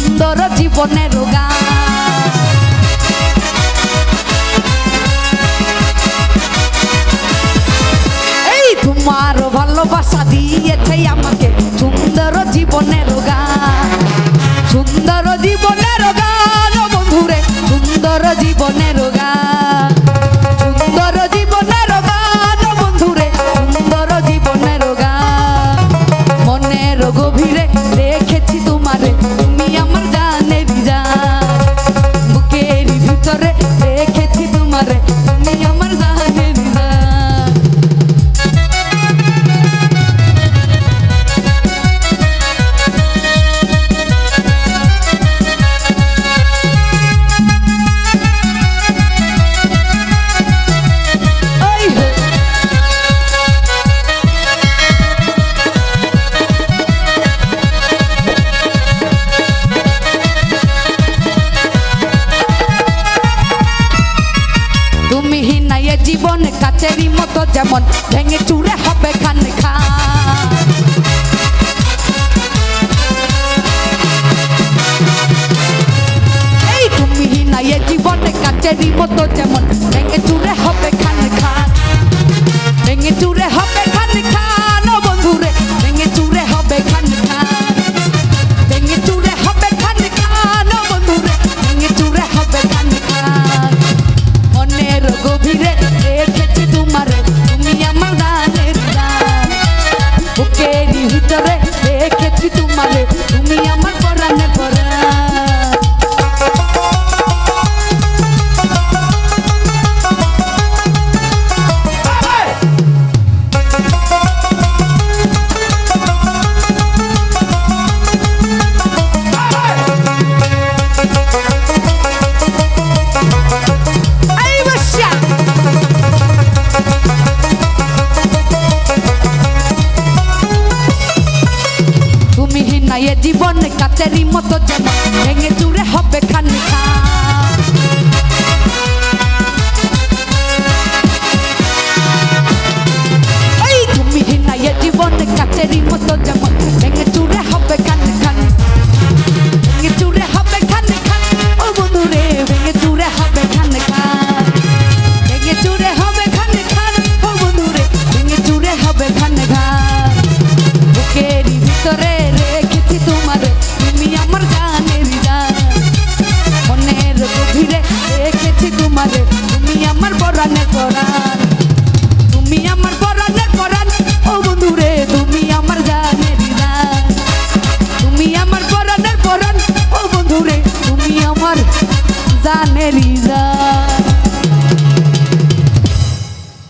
সুন্দর জীবনের গান। এই তোমার ভালোবাসা দিয়েছে আমাকে সুন্দর জীবনের গান, সুন্দর জীবনের গান বন্ধুরে, সুন্দর জীবনের গান, সুন্দর জীবনের গান বন্ধুরে, সুন্দর জীবনের গান। মনের গভীরে রেখেছি তোমারে, তুমি আমার জানের জান, বুকের ভিতরে রেখেছি তোমারে, তুমি আমার জানের জান। তুমি নাই জীবন কাচেরি মতো যেমন ভেঙে চুরে হবে খান খান। এই তুমি নাই জীবন কাচেরি মতো যেমন ভেঙে চুরে হবে খান খান, ভেঙে চুরে হবে খান খান ও বন্ধুরে, ভেঙে চুরে হবে খান খান, ভেঙে চুরে হবে খান খান ও বন্ধুরে, ভেঙে চুরে হবে খান খান। মনের গভীরে রেখেছি তোমারে, তুমি আমার জানের জান, বুকের ভিতরে রেখেছি তোমারে, তুমি আমার পরাণের পরাণ। জীবন কাচেরি মতো যেমন ভেঙে চুরে হবে খান খান। এই তুমি নাই জীবন কাচেরি মতো যেমন ভেঙে চুরে হবে খান খান, ভেঙে চুরে হবে খান খান ও বন্ধুরে, ভেঙে চুরে হবে খান খান, ভেঙে চুরে হবে খান খান ও বন্ধুরে, ভেঙে চুরে হবে খান খান। বুকের ভিতরে রেখেছি তোমারে, তুমি আমার জানের জান, মনের গভীরে রেখেছি তোমারে, তুমি আমার পরাণের পরাণ, তুমি আমার পরাণের পরাণ ও বন্ধুরে, তুমি আমার জানের জান, তুমি আমার পরাণের পরাণ ও বন্ধুরে, তুমি আমার জানের জান।